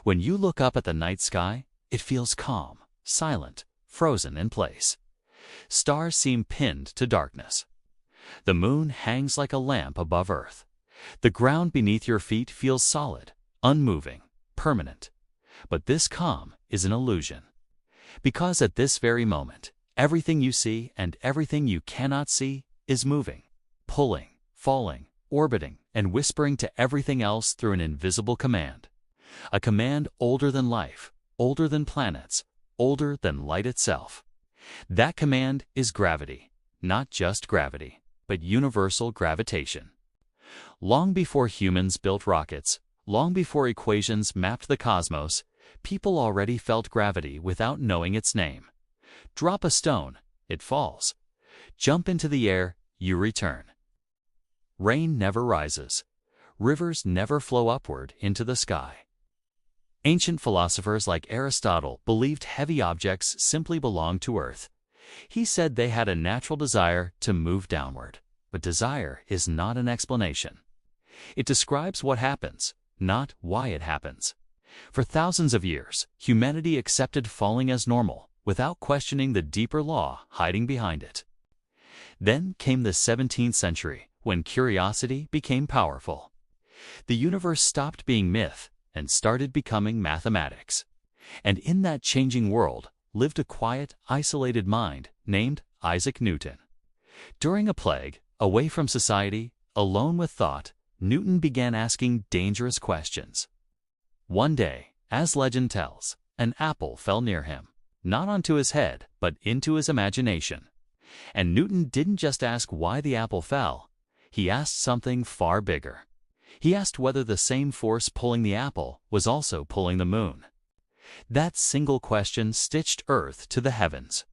When you look up at the night sky, it feels calm, silent, frozen in place. Stars seem pinned to darkness. The moon hangs like a lamp above Earth. The ground beneath your feet feels solid, unmoving, permanent. But this calm is an illusion. Because at this very moment, everything you see and everything you cannot see is moving, pulling, falling, orbiting, and whispering to everything else through an invisible command. A command older than life, older than planets, older than light itself. That command is gravity, not just gravity, but universal gravitation. Long before humans built rockets, long before equations mapped the cosmos, people already felt gravity without knowing its name. Drop a stone, it falls. Jump into the air, you return. Rain never rises. Rivers never flow upward into the sky. Ancient philosophers like Aristotle believed heavy objects simply belonged to Earth. He said they had a natural desire to move downward. But desire is not an explanation. It describes what happens, not why it happens. For thousands of years, humanity accepted falling as normal, without questioning the deeper law hiding behind it. Then came the 17th century, when curiosity became powerful. The universe stopped being myth and started becoming mathematics. And in that changing world lived a quiet, isolated mind named Isaac Newton. During a plague, away from society, alone with thought, Newton began asking dangerous questions. One day, as legend tells, an apple fell near him, not onto his head, but into his imagination. And Newton didn't just ask why the apple fell, he asked something far bigger. He asked whether the same force pulling the apple was also pulling the moon. That single question stitched Earth to the heavens.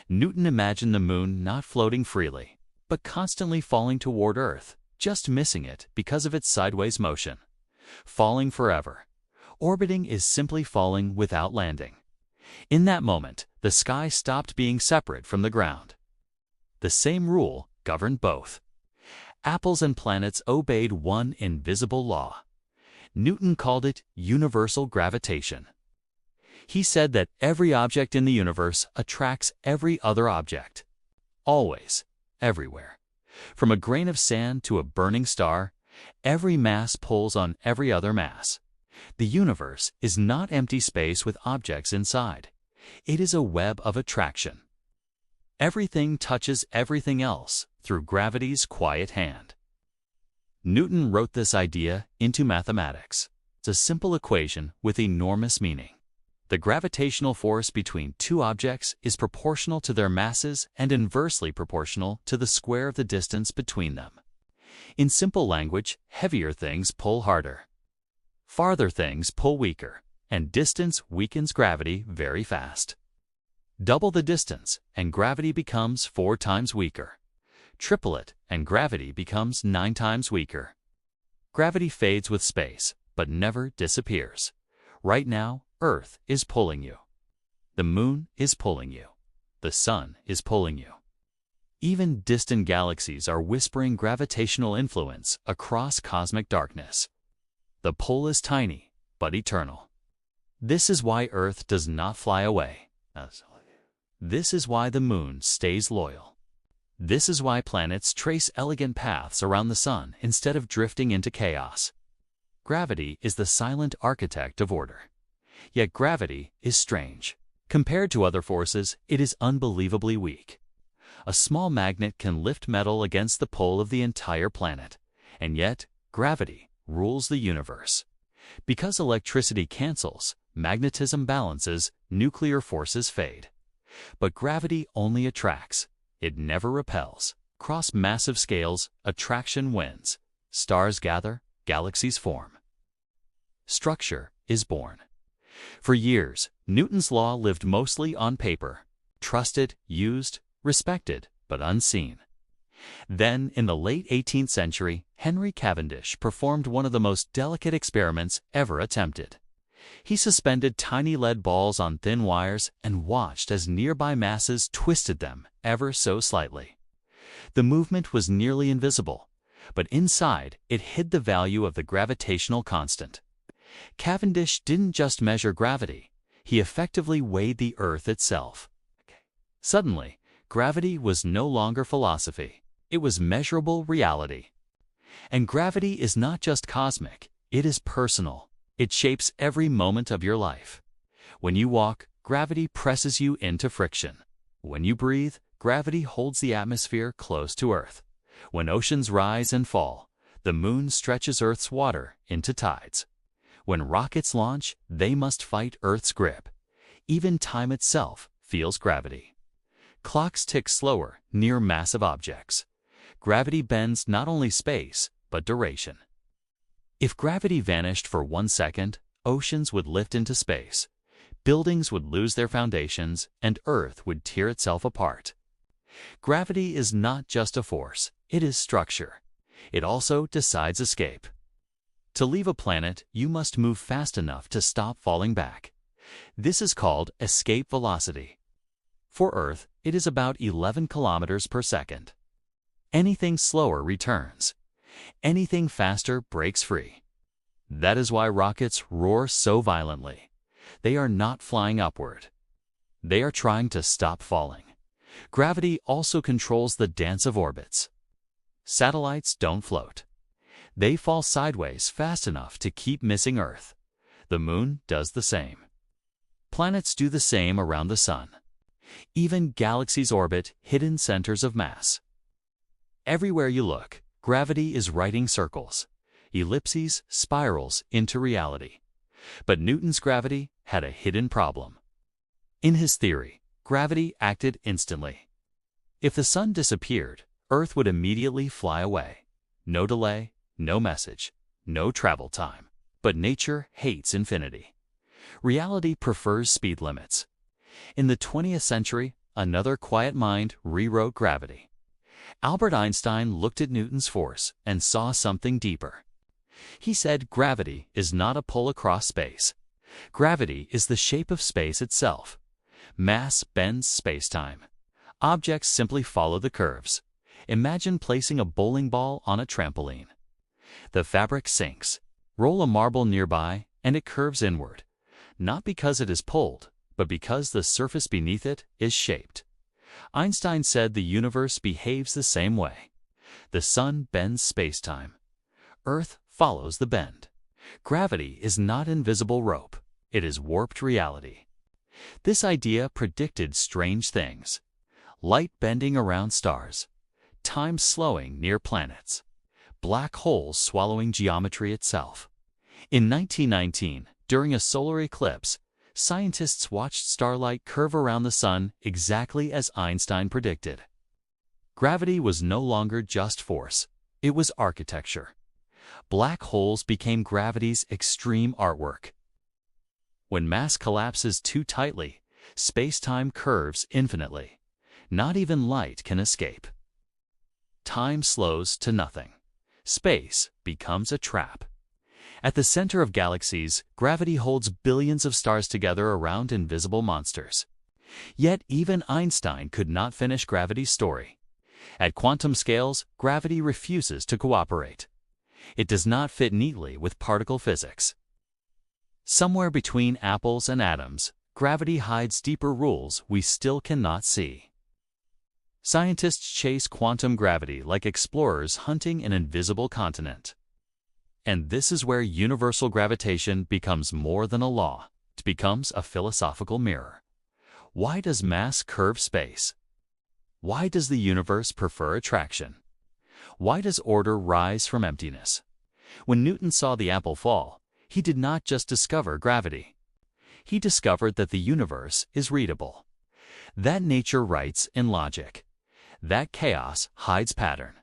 Newton imagined the moon not floating freely, but constantly falling toward Earth, just missing it because of its sideways motion. Falling forever. Orbiting is simply falling without landing. In that moment, the sky stopped being separate from the ground. The same rule governed both. Apples and planets obeyed one invisible law. Newton called it universal gravitation. He said that every object in the universe attracts every other object. Always, everywhere. From a grain of sand to a burning star, every mass pulls on every other mass. The universe is not empty space with objects inside. It is a web of attraction. Everything touches everything else through gravity's quiet hand. Newton wrote this idea into mathematics. It's a simple equation with enormous meaning. The gravitational force between two objects is proportional to their masses and inversely proportional to the square of the distance between them. In simple language, heavier things pull harder. Farther things pull weaker, and distance weakens gravity very fast. Double the distance, and gravity becomes 4 times weaker. Triple it, and gravity becomes 9 times weaker. Gravity fades with space, but never disappears. Right now, Earth is pulling you. The moon is pulling you. The sun is pulling you. Even distant galaxies are whispering gravitational influence across cosmic darkness. The pull is tiny, but eternal. This is why Earth does not fly away. This is why the moon stays loyal. This is why planets trace elegant paths around the sun instead of drifting into chaos. Gravity is the silent architect of order. Yet gravity is strange. Compared to other forces, it is unbelievably weak. A small magnet can lift metal against the pull of the entire planet, and yet gravity rules the universe. Because electricity cancels, magnetism balances, nuclear forces fade. But gravity only attracts. It never repels. Across massive scales, attraction wins. Stars gather, galaxies form. Structure is born. For years, Newton's law lived mostly on paper, trusted, used, respected, but unseen. Then, in the late 18th century, Henry Cavendish performed one of the most delicate experiments ever attempted. He suspended tiny lead balls on thin wires and watched as nearby masses twisted them ever so slightly. The movement was nearly invisible, but inside it hid the value of the gravitational constant. Cavendish didn't just measure gravity, he effectively weighed the Earth itself. Suddenly, gravity was no longer philosophy, it was measurable reality. And gravity is not just cosmic, it is personal. It shapes every moment of your life. When you walk, gravity presses you into friction. When you breathe, gravity holds the atmosphere close to Earth. When oceans rise and fall, the moon stretches Earth's water into tides. When rockets launch, they must fight Earth's grip. Even time itself feels gravity. Clocks tick slower near massive objects. Gravity bends not only space, but duration. If gravity vanished for 1 second, oceans would lift into space. Buildings would lose their foundations, and Earth would tear itself apart. Gravity is not just a force, it is structure. It also decides escape. To leave a planet, you must move fast enough to stop falling back. This is called escape velocity. For Earth, it is about 11 kilometers per second. Anything slower returns. Anything faster breaks free. That is why rockets roar so violently. They are not flying upward. They are trying to stop falling. Gravity also controls the dance of orbits. Satellites don't float. They fall sideways fast enough to keep missing Earth. The moon does the same. Planets do the same around the sun. Even galaxies orbit hidden centers of mass. Everywhere you look, gravity is writing circles, ellipses, spirals into reality. But Newton's gravity had a hidden problem. In his theory, gravity acted instantly. If the sun disappeared, Earth would immediately fly away. No delay, no message, no travel time. But nature hates infinity. Reality prefers speed limits. In the 20th century, another quiet mind rewrote gravity. Albert Einstein looked at Newton's force and saw something deeper. He said gravity is not a pull across space. Gravity is the shape of space itself. Mass bends spacetime. Objects simply follow the curves. Imagine placing a bowling ball on a trampoline. The fabric sinks. Roll a marble nearby, and it curves inward. Not because it is pulled, but because the surface beneath it is shaped. Einstein said the universe behaves the same way. The sun bends spacetime. Earth follows the bend. Gravity is not invisible rope. It is warped reality. This idea predicted strange things. Light bending around stars. Time slowing near planets. Black holes swallowing geometry itself. In 1919, during a solar eclipse, scientists watched starlight curve around the sun exactly as Einstein predicted. Gravity was no longer just force, it was architecture. Black holes became gravity's extreme artwork. When mass collapses too tightly, space-time curves infinitely. Not even light can escape. Time slows to nothing. Space becomes a trap. At the center of galaxies, gravity holds billions of stars together around invisible monsters. Yet even Einstein could not finish gravity's story. At quantum scales, gravity refuses to cooperate. It does not fit neatly with particle physics. Somewhere between apples and atoms, gravity hides deeper rules we still cannot see. Scientists chase quantum gravity like explorers hunting an invisible continent. And this is where universal gravitation becomes more than a law. It becomes a philosophical mirror. Why does mass curve space? Why does the universe prefer attraction? Why does order rise from emptiness? When Newton saw the apple fall, he did not just discover gravity. He discovered that the universe is readable. That nature writes in logic. That chaos hides pattern.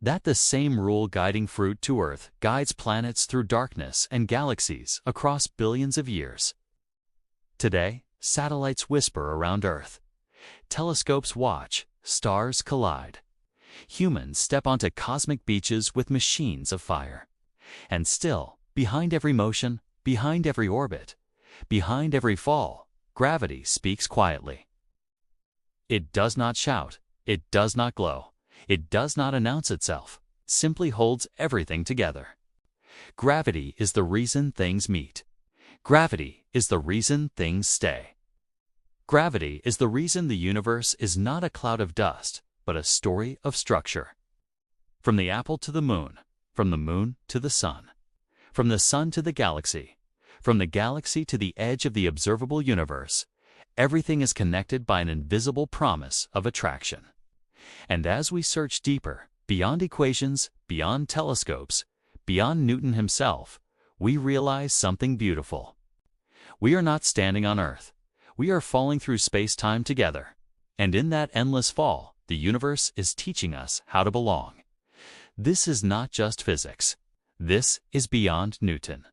That the same rule guiding fruit to Earth guides planets through darkness and galaxies across billions of years. Today, satellites whisper around Earth. Telescopes watch, stars collide. Humans step onto cosmic beaches with machines of fire. And still, behind every motion, behind every orbit, behind every fall, gravity speaks quietly. It does not shout, it does not glow. It does not announce itself, simply holds everything together. Gravity is the reason things meet. Gravity is the reason things stay. Gravity is the reason the universe is not a cloud of dust, but a story of structure. From the apple to the moon, from the moon to the sun, from the sun to the galaxy, from the galaxy to the edge of the observable universe, everything is connected by an invisible promise of attraction. And as we search deeper, beyond equations, beyond telescopes, beyond Newton himself, we realize something beautiful. We are not standing on Earth. We are falling through space-time together. And in that endless fall, the universe is teaching us how to belong. This is not just physics. This is beyond Newton.